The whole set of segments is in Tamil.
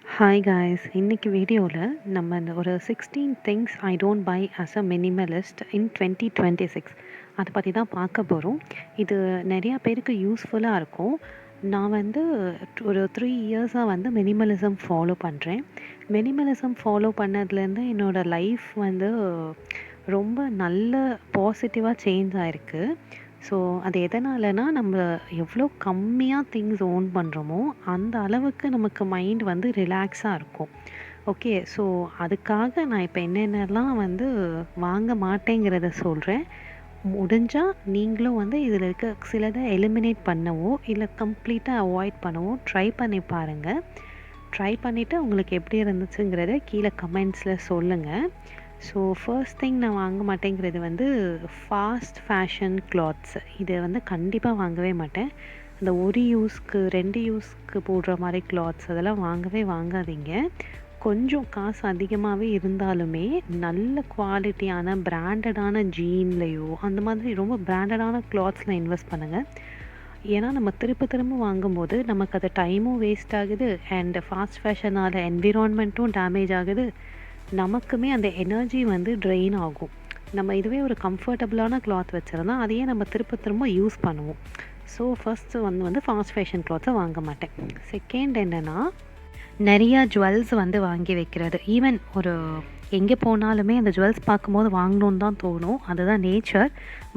ஹாய் காய்ஸ், இன்னைக்கு வீடியோவில் நம்ம இந்த ஒரு 16 things I don't buy as a minimalist in 2026 அதை பற்றி தான் பார்க்க போகிறோம். இது நிறையா பேருக்கு யூஸ்ஃபுல்லாக இருக்கும். நான் வந்து ஒரு 3 இயர்ஸாக வந்து மினிமலிசம் ஃபாலோ பண்ணுறேன். மினிமலிசம் ஃபாலோ பண்ணதுலேருந்து என்னோடய லைஃப் வந்து ரொம்ப நல்ல பாசிட்டிவாக சேஞ்ச் ஆகிருக்கு. ஸோ அது எதனாலனா, நம்ம எவ்வளோ கம்மியாக திங்ஸ் ஓன் பண்ணுறோமோ அந்த அளவுக்கு நமக்கு மைண்ட் வந்து ரிலாக்ஸாக இருக்கும். ஓகே, ஸோ அதுக்காக நான் இப்போ என்னென்னலாம் வந்து வாங்க மாட்டேங்கிறத சொல்கிறேன். முடிஞ்சால் நீங்களும் வந்து இதில் இருக்க சிலதை எலிமினேட் பண்ணவோ இல்லை கம்ப்ளீட்டாக அவாய்ட் பண்ணவோ ட்ரை பண்ணி பாருங்கள். ட்ரை பண்ணிவிட்டு உங்களுக்கு எப்படி இருந்துச்சுங்கிறத கீழே கமெண்ட்ஸில் சொல்லுங்கள். ஸோ ஃபர்ஸ்ட் திங் நான் வாங்க மாட்டேங்கிறது வந்து ஃபாஸ்ட் ஃபேஷன் கிளாத்ஸ். இதை வந்து கண்டிப்பாக வாங்கவே மாட்டேன். அந்த ஒரு யூஸ்க்கு 2 யூஸ்க்கு போடுற மாதிரி கிளாத்ஸ் அதெல்லாம் வாங்கவே வாங்காதீங்க. கொஞ்சம் காசு அதிகமாகவே இருந்தாலுமே நல்ல குவாலிட்டியான பிராண்டடான ஜீன்லேயோ அந்த மாதிரி ரொம்ப பிராண்டடான கிளாத்ஸில் இன்வெஸ்ட் பண்ணுங்கள். ஏன்னா நம்ம திரும்ப திரும்ப வாங்கும்போது நமக்கு அது டைமும் வேஸ்ட் ஆகுது அண்ட் ஃபாஸ்ட் ஃபேஷனால் என்விரான்மெண்ட்டும் டேமேஜ் ஆகுது. நமக்குமே அந்த எனர்ஜி வந்து ட்ரெயின் ஆகும். நம்ம இதுவே ஒரு கம்ஃபர்டபுளான கிளாத் வச்சுருந்தா அதையே நம்ம திரும்ப யூஸ் பண்ணுவோம். ஸோ ஃபஸ்ட்டு வந்து ஃபாஸ்ட் ஃபேஷன் கிளாத்ஸை வாங்க மாட்டேன். செகண்ட் என்னென்னா, நிறையா ஜுவல்ஸ் வந்து வாங்கி வைக்கிறது. ஈவன் ஒரு எங்கே போனாலுமே அந்த ஜுவல்ஸ் பார்க்கும்போது வாங்கணுன்னு தான் தோணும். அதுதான் நேச்சர்.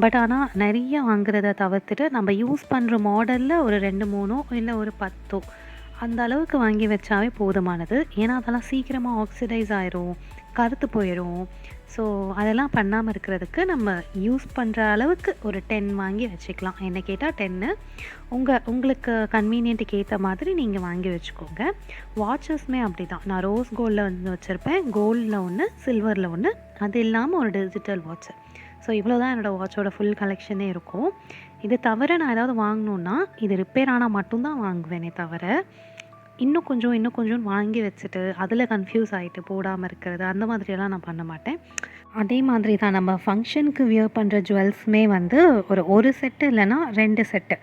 பட் ஆனால் நிறைய வாங்குறத தவிர்த்துட்டு நம்ம யூஸ் பண்ணுற மாடலில் ஒரு 2 3 இல்லை ஒரு 10 அந்த அளவுக்கு வாங்கி வச்சாவே போதுமானது. ஏன்னா அதெல்லாம் சீக்கிரமாக ஆக்சிடைஸ் ஆயிரும், கருத்து போயிடும். ஸோ அதெல்லாம் பண்ணாமல் இருக்கிறதுக்கு நம்ம யூஸ் பண்ணுற அளவுக்கு ஒரு 10 வாங்கி வச்சுக்கலாம். என்ன கேட்டால் 10 உங்களுக்கு கன்வீனியன்ட்டுக்கு ஏற்ற மாதிரி நீங்கள் வாங்கி வச்சுக்கோங்க. வாட்சஸ்மே அப்படி தான். நான் ரோஸ் கோல்டில் வந்து வச்சுருப்பேன், கோல்டில் ஒன்று, சில்வரில் ஒன்று, அது இல்லாமல் ஒரு டிஜிட்டல் வாட்ச்சு. ஸோ இவ்வளோ தான் என்னோடய வாட்சோட ஃபுல் கலெக்ஷனே இருக்கும். இது தவிர நான் ஏதாவது வாங்கணுன்னா இது ரிப்பேர் ஆனால் மட்டும்தான் வாங்குவேனே தவிர, இன்னும் கொஞ்சம் வாங்கி வச்சுட்டு அதில் கன்ஃப்யூஸ் ஆகிட்டு போடாமல் இருக்கிறது அந்த மாதிரியெல்லாம் நான் பண்ண மாட்டேன். அதே மாதிரி தான் நம்ம ஃபங்க்ஷனுக்கு வியர் பண்ணுற ஜுவல்ஸுமே வந்து ஒரு செட்டு இல்லைன்னா 2 செட்டு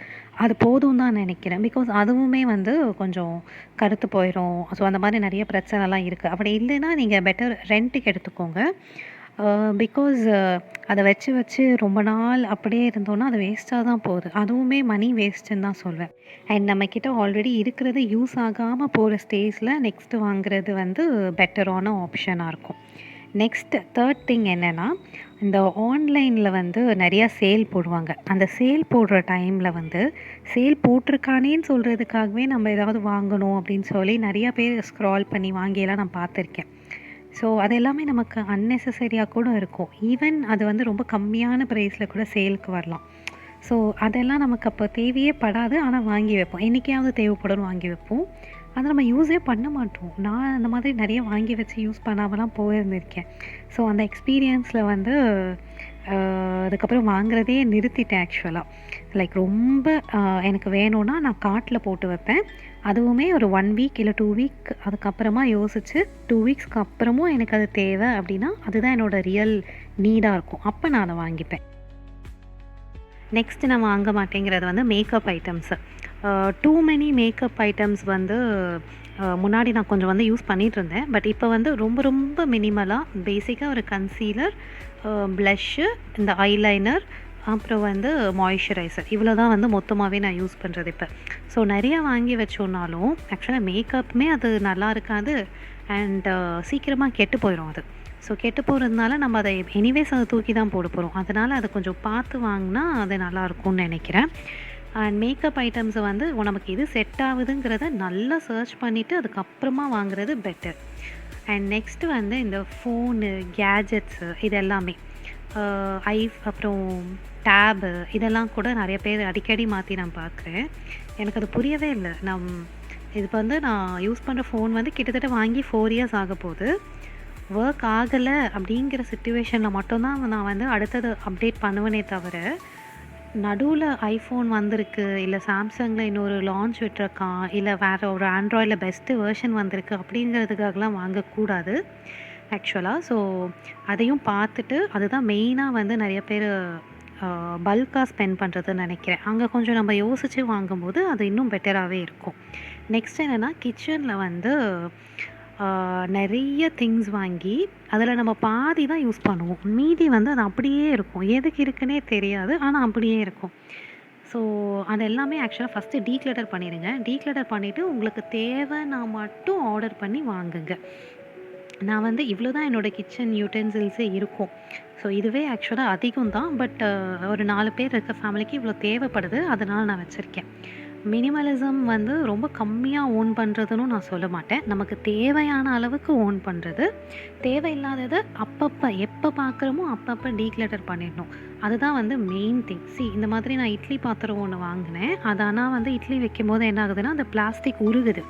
அது போதும் தான் நினைக்கிறேன். பிகாஸ் அதுவுமே வந்து கொஞ்சம் கருத்து போயிடும். ஸோ அந்த மாதிரி நிறைய பிரச்சனைலாம் இருக்குது. அப்படி இல்லைன்னா நீங்கள் பெட்டர் ரெண்ட்டுக்கு எடுத்துக்கோங்க. பிகாஸ் அதை வச்சு ரொம்ப நாள் அப்படியே இருந்தோன்னா அது வேஸ்ட்டாக தான் போகுது. அதுவுமே மணி வேஸ்ட்டுன்னு தான் சொல்வேன். அண்ட் நம்மக்கிட்ட ஆல்ரெடி இருக்கிறது யூஸ் ஆகாமல் போகிற ஸ்டேஜில் நெக்ஸ்ட்டு வாங்குறது வந்து பெட்டரான ஆப்ஷனாக இருக்கும். நெக்ஸ்ட் தேர்ட் திங் என்னென்னா, இந்த ஆன்லைனில் வந்து நிறையா சேல் போடுவாங்க. அந்த சேல் போடுற டைமில் வந்து சேல் போட்டிருக்கானேன்னு சொல்கிறதுக்காகவே நம்ம ஏதாவது வாங்கணும் அப்படின்னு சொல்லி நிறையா பேர் ஸ்க்ரால் பண்ணி வாங்கியெல்லாம் நான் பார்த்துருக்கேன். ஸோ அது எல்லாமே நமக்கு அன்னெசரியாக கூட இருக்கும். ஈவன் அது வந்து ரொம்ப கம்மியான ப்ரைஸில் கூட சேலுக்கு வரலாம். ஸோ அதெல்லாம் நமக்கு அப்போ தேவையே படாது. ஆனால் வாங்கி வைப்போம். என்றைக்காவது தேவைப்படும் வாங்கி வைப்போம். அதை நம்ம யூஸே பண்ண மாட்டோம். நான் அந்த மாதிரி நிறைய வாங்கி வச்சு யூஸ் பண்ணாமலாம் போயிருந்திருக்கேன். ஸோ அந்த எக்ஸ்பீரியன்ஸில் வந்து அதுக்கப்புறம் வாங்குறதே நிறுத்திட்டேன் ஆக்சுவலாக. லைக் ரொம்ப எனக்கு வேணும்னா நான் கார்ட்டில் போட்டு வைப்பேன். அதுவுமே ஒரு 1 வீக் இல்லை 2 வீக் அதுக்கப்புறமா யோசித்து 2 வீக்ஸ்க்கு அப்புறமும் எனக்கு அது தேவை அப்படின்னா அதுதான் என்னோடய ரியல் நீடாக இருக்கும். அப்போ நான் அதை வாங்கிப்பேன். நெக்ஸ்ட்டு நான் வாங்க மாட்டேங்கிறது வந்து makeup items. Too many makeup items வந்து முன்னாடி நான் கொஞ்சம் வந்து யூஸ் பண்ணிகிட்ருந்தேன். பட் இப்போ வந்து ரொம்ப மினிமலாக பேசிக்காக ஒரு கன்சீலர், ப்ளஷ்ஷு, இந்த ஐலைனர், அப்புறம் வந்து மாய்ஸ்சரைசர், இவ்வளோ தான் வந்து மொத்தமாகவே நான் யூஸ் பண்ணுறது இப்போ. ஸோ நிறையா வாங்கி வச்சோன்னாலும் ஆக்சுவலாக மேக்கப்புமே அது நல்லா இருக்காது அண்ட் சீக்கிரமாக கெட்டு போயிடும் அது. ஸோ கெட்டு போகிறதுனால நம்ம அதை எனிவேஸ் அதை தூக்கி தான் போட போகிறோம். அதனால் அதை கொஞ்சம் பார்த்து வாங்கினா அது நல்லாயிருக்கும்னு நினைக்கிறேன். அண்ட் மேக்கப் ஐட்டம்ஸை வந்து நமக்கு எது செட் ஆகுதுங்கிறத நல்லா சர்ச் பண்ணிவிட்டு அதுக்கப்புறமா வாங்குறது பெட்டர். அண்ட் நெக்ஸ்ட்டு வந்து இந்த ஃபோனு, கேஜெட்ஸு இது எல்லாமே அப்புறம் டேபு இதெல்லாம் கூட நிறைய பேர் அடிக்கடி மாற்றி நான் பார்க்குறேன். எனக்கு அது புரியவே இல்லை. இப்போ வந்து நான் யூஸ் பண்ணுற ஃபோன் வந்து கிட்டத்தட்ட வாங்கி 4 இயர்ஸ் ஆக போகுது. ஒர்க் ஆகலை அப்படிங்கிற சிச்சுவேஷனில் மட்டும்தான் நான் வந்து அடுத்தது அப்டேட் பண்ணுவேனே தவிர, நடுவில் ஐஃபோன் வந்திருக்கு, இல்லை சாம்சங்கில் இன்னொரு லான்ச் விட்டுருக்கான், இல்லை வேறு ஒரு ஆண்ட்ராய்டில் பெஸ்ட்டு வெர்ஷன் வந்திருக்கு அப்படிங்கிறதுக்காகலாம் வாங்கக்கூடாது ஆக்சுவலாக. ஸோ அதையும் பார்த்துட்டு அதுதான் மெயினாக வந்து நிறைய பேர் பல்காக ஸ்பெண்ட் பண்ணுறதுன்னு நினைக்கிறேன். அங்கே கொஞ்சம் நம்ம யோசித்து வாங்கும்போது அது இன்னும் பெட்டராகவே இருக்கும். நெக்ஸ்ட் என்னென்னா கிச்சனில் வந்து நிறைய திங்ஸ் வாங்கி அதில் நம்ம பாதி தான் யூஸ் பண்ணுவோம், மீதி வந்து அது அப்படியே இருக்கும், எதுக்கு இருக்குன்னே தெரியாது, ஆனால் அப்படியே இருக்கும். ஸோ அது எல்லாமே ஆக்சுவலாக ஃபஸ்ட்டு டீக்ளட்டர் பண்ணிடுங்க. டீக்ளட்டர் பண்ணிவிட்டு உங்களுக்கு தேவைன்னா மட்டும் ஆர்டர் பண்ணி வாங்குங்க. நான் வந்து இவ்வளோ தான் என்னோடய கிச்சன் யூட்டென்சில்ஸே இருக்கும். ஸோ இதுவே ஆக்சுவலாக அதிகம் தான், பட் ஒரு 4 பேர் இருக்க ஃபேமிலிக்கு இவ்வளோ தேவைப்படுது, அதனால் நான் வச்சுருக்கேன். மினிமலிசம் வந்து ரொம்ப கம்மியாக ஓன் பண்ணுறதுன்னு நான் சொல்ல மாட்டேன். நமக்கு தேவையான அளவுக்கு ஓன் பண்ணுறது, தேவையில்லாததை அப்பப்போ எப்போ பார்க்குறோமோ அப்பப்போ டீக்ளட்டர் பண்ணிடணும். அதுதான் வந்து மெயின் திங். இந்த மாதிரி நான் இட்லி பாத்திரம் ஒன்று வாங்கினேன். அது ஆனால் வந்து இட்லி வைக்கும்போது என்ன ஆகுதுன்னா அந்த பிளாஸ்டிக் உருகுது.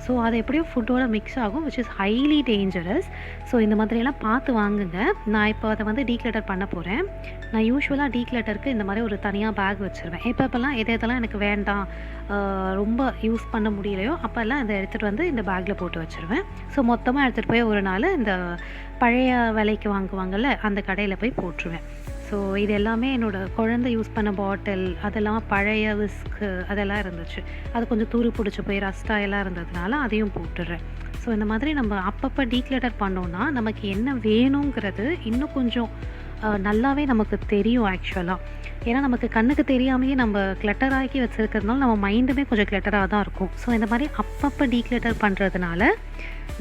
ஸோ அது எப்படியோ ஃபுட்டோட மிக்ஸ் ஆகும், which is highly dangerous. So இந்த மாதிரியெல்லாம் பார்த்து வாங்குங்க. நான் இப்போ அதை வந்து டீக்ளட்டர் பண்ண போகிறேன். நான் யூஸ்வலாக டீக்ளட்டருக்கு இந்த மாதிரி ஒரு தனியாக பேக் வச்சுருவேன். எப்போல்லாம் எதெல்லாம் எனக்கு வேண்டாம், ரொம்ப யூஸ் பண்ண முடியலையோ அப்போல்லாம் இதை எடுத்துகிட்டு வந்து இந்த பேக்கில் போட்டு வச்சுருவேன். ஸோ மொத்தமாக எடுத்துகிட்டு போய் ஒரு நாள் இந்த பழைய விலைக்கு வாங்குவாங்கள்ல அந்த கடையில் போய் போட்டுருவேன். ஸோ இது எல்லாமே என்னோடய குழந்தை யூஸ் பண்ண பாட்டில், அதெல்லாம் பழைய விஸ்க்கு அதெல்லாம் இருந்துச்சு. அது கொஞ்சம் துரு பிடிச்சி போய் ரஸ்டாயெல்லாம் இருந்ததுனால அதையும் போட்டுடுறேன். ஸோ இந்த மாதிரி நம்ம அப்பப்போ டீக்ளட்டர் பண்ணோன்னா நமக்கு என்ன வேணுங்கிறது இன்னும் கொஞ்சம் நல்லாவே நமக்கு தெரியும் ஆக்சுவலாக. ஏன்னா நமக்கு கண்ணுக்கு தெரியாமையே நம்ம கிளட்டர் ஆக்கி வச்சுருக்கிறதுனால நம்ம மைண்டுமே கொஞ்சம் கிளட்டராக தான் இருக்கும். ஸோ இந்த மாதிரி அப்பப்போ டீக்ளட்டர் பண்ணுறதுனால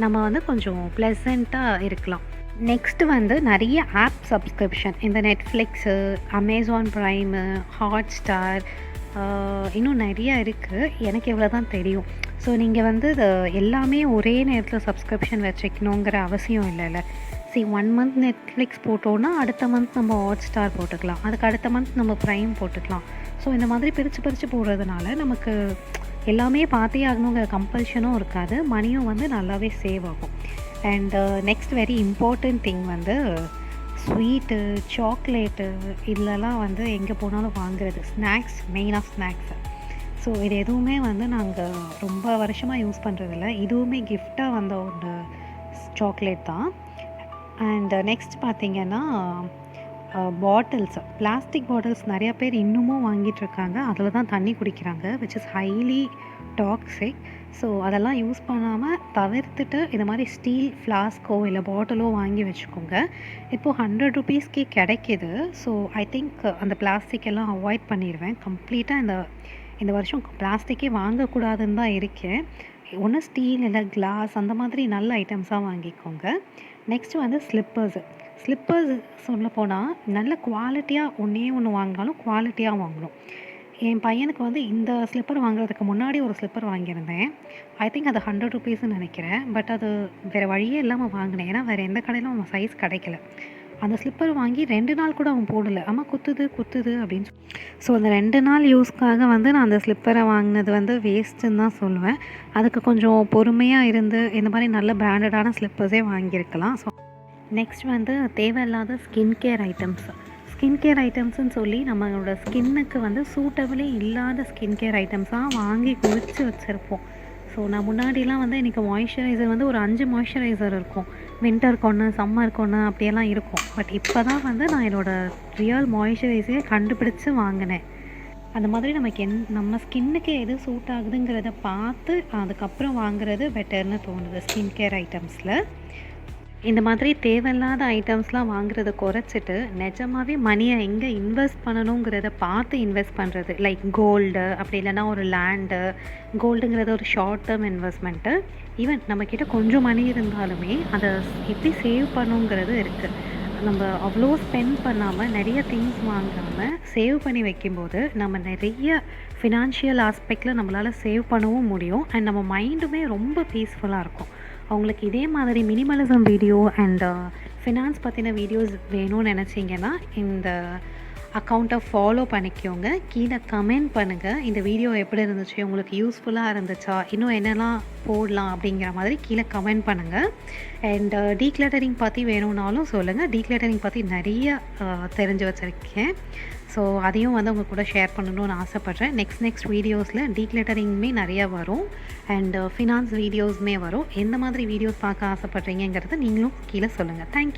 நம்ம வந்து கொஞ்சம் ப்ளசண்ட்டாக இருக்கலாம். நெக்ஸ்ட்டு வந்து நிறைய ஆப் சப்ஸ்கிரிப்ஷன், இந்த நெட்ஃப்ளிக்ஸு, அமேசான் ப்ரைமு, ஹாட்ஸ்டார், இன்னும் நிறையா இருக்குது. எனக்கு இவ்வளோ தான் தெரியும். ஸோ நீங்கள் வந்து எல்லாமே ஒரே நேரத்தில் சப்ஸ்கிரிப்ஷன் வச்சுக்கணுங்கிற அவசியம் இல்லைல்ல. 1 மந்த் நெட்ஃப்ளிக்ஸ் போட்டோன்னா அடுத்த மந்த் நம்ம ஹாட்ஸ்டார் போட்டுக்கலாம், அதுக்கு அடுத்த மந்த் நம்ம ப்ரைம் போட்டுக்கலாம். ஸோ இந்த மாதிரி பிரித்து போடுறதுனால நமக்கு எல்லாமே பார்த்தே ஆகணுங்கிற கம்பல்ஷனும் இருக்காது, மணியும் வந்து நல்லாவே சேவ் ஆகும். And next very important thing வந்து ஸ்வீட்டு, சாக்லேட்டு இதிலலாம் வந்து எங்கே போனாலும் வாங்குறது, ஸ்நாக்ஸ், மெயினாக ஸ்நாக்ஸு. ஸோ இது எதுவுமே வந்து நாங்கள் ரொம்ப வருஷமாக யூஸ் பண்ணுறதில்ல. இதுவுமே கிஃப்டாக வந்த ஒரு சாக்லேட் தான். அண்ட் நெக்ஸ்ட் பார்த்திங்கன்னா பாட்டில்ஸ், பிளாஸ்டிக் பாட்டில்ஸ் நிறையா பேர் இன்னமும் வாங்கிட்டுருக்காங்க. அதில் தான் தண்ணி குடிக்கிறாங்க, which is highly toxic. So அதெல்லாம் யூஸ் பண்ணாமல் தவிர்த்துட்டு இந்த மாதிரி ஸ்டீல் ஃப்ளாஸ்கோ இல்லை பாட்டிலோ வாங்கி வச்சுக்கோங்க. இப்போது 100 ருபீஸ்க்கே கிடைக்கிது. ஸோ ஐ திங்க் அந்த பிளாஸ்டிக் எல்லாம் அவாய்ட் பண்ணிடுவேன் கம்ப்ளீட்டாக. இந்த வருஷம் பிளாஸ்டிக்கே வாங்கக்கூடாதுன்னு தான் இருக்கேன். ஒன்று ஸ்டீல் இல்லை கிளாஸ் அந்த மாதிரி நல்ல ஐட்டம்ஸாக வாங்கிக்கோங்க. நெக்ஸ்ட்டு வந்து ஸ்லிப்பர்ஸ் சொல்லப்போனால் நல்ல குவாலிட்டியாக ஒன்று வாங்கினாலும் குவாலிட்டியாக வாங்கணும். என் பையனுக்கு வந்து இந்த ஸ்லிப்பர் வாங்குறதுக்கு முன்னாடி ஒரு ஸ்லிப்பர் வாங்கியிருந்தேன். ஐ திங்க் அது 100 ருபீஸ்ன்னு நினைக்கிறேன். பட் அது வேறு வழியே இல்லாமல் வாங்கினேன், ஏன்னா வேறு எந்த கடையிலும் அவன் சைஸ் கிடைக்கல. அந்த ஸ்லிப்பர் வாங்கி 2 நாள் கூட அவன் போடலை, ஆமாம் குத்துது அப்படின்னு. ஸோ அந்த 2 நாள் யூஸ்க்காக வந்து நான் அந்த ஸ்லிப்பரை வாங்கினது வந்து வேஸ்ட்டுன்னு தான் சொல்லுவேன். அதுக்கு கொஞ்சம் பொறுமையாக இருந்து இந்த மாதிரி நல்ல பிராண்டடான ஸ்லிப்பர்ஸே வாங்கியிருக்கலாம். ஸோ நெக்ஸ்ட் வந்து தேவையில்லாத ஸ்கின் கேர் ஐட்டம்ஸ்ன்னு சொல்லி நம்மளோட ஸ்கின்னுக்கு வந்து சூட்டபிளே இல்லாத ஸ்கின் கேர் ஐட்டம்ஸாக வாங்கி குவிச்சு வச்சுருப்போம். ஸோ நான் முன்னாடிலாம் வந்து எனக்கு மாய்ஸ்சரைசர் வந்து ஒரு 5 மாய்ஸ்சரைசர் இருக்கும், வின்டருக்கு ஒன்று, சம்மருக்கு ஒன்று அப்படியெல்லாம் இருக்கும். பட் இப்போ தான் வந்து நான் என்னோடய ரியல் மாய்ஸ்சரைசரே கண்டுபிடிச்சி வாங்கினேன். அந்த மாதிரி நம்ம ஸ்கின்னுக்கு எது சூட் ஆகுதுங்கிறத பார்த்து அதுக்கப்புறம் வாங்குறது பெட்டர்னு தோணுது ஸ்கின் கேர் ஐட்டம்ஸில். இந்த மாதிரி தேவையில்லாத ஐட்டம்ஸ்லாம் வாங்குறத குறைச்சிட்டு நிஜமாகவே மணியை எங்கே இன்வெஸ்ட் பண்ணணுங்கிறத பார்த்து இன்வெஸ்ட் பண்ணுறது, லைக் கோல்டு, அப்படி இல்லைன்னா ஒரு லேண்டு. கோல்டுங்கிறது ஒரு ஷார்ட் டேர்ம் இன்வெஸ்ட்மெண்ட்டு. ஈவன் நம்மக்கிட்ட கொஞ்சம் மணி இருந்தாலுமே அதை எப்படி சேவ் பண்ணுங்கிறது இருக்குது. நம்ம அவ்வளோ ஸ்பெண்ட் பண்ணாமல் நிறைய திங்ஸ் வாங்காமல் சேவ் பண்ணி வைக்கும்போது நம்ம நிறைய ஃபினான்ஷியல் ஆஸ்பெக்டில் நம்மளால் சேவ் பண்ணவும் முடியும். அண்ட் நம்ம மைண்டுமே ரொம்ப பீஸ்ஃபுல்லாக இருக்கும். அவங்களுக்கு இதே மாதிரி மினிமலிசம் வீடியோ அண்ட் ஃபினான்ஸ் பற்றின வீடியோஸ் வேணும்னு நினச்சிங்கன்னா இந்த அக்கௌண்ட்டை ஃபாலோ பண்ணிக்கோங்க. கீழே கமெண்ட் பண்ணுங்கள், இந்த வீடியோ எப்படி இருந்துச்சு, உங்களுக்கு யூஸ்ஃபுல்லாக இருந்துச்சா, இன்னும் என்னெல்லாம் போடலாம் அப்படிங்கிற மாதிரி கீழே கமெண்ட் பண்ணுங்கள். அண்ட் டீக்ளட்டரிங் பற்றி வேணும்னாலும் சொல்லுங்கள். டீக்ளட்டரிங் பற்றி நிறைய தெரிஞ்சு வச்சுருக்கேன். ஸோ அதையும் வந்து உங்கள் கூட ஷேர் பண்ணணும்னு ஆசைப்பட்றேன். நெக்ஸ்ட் வீடியோஸில் டீக்ளட்டரிங்குமே நிறையா வரும் அண்ட் ஃபினான்ஸ் வீடியோஸுமே வரும். எந்த மாதிரி வீடியோஸ் பார்க்க ஆசைப்பட்றீங்கிறத நீங்களும் கீழே சொல்லுங்கள். தேங்க்யூ.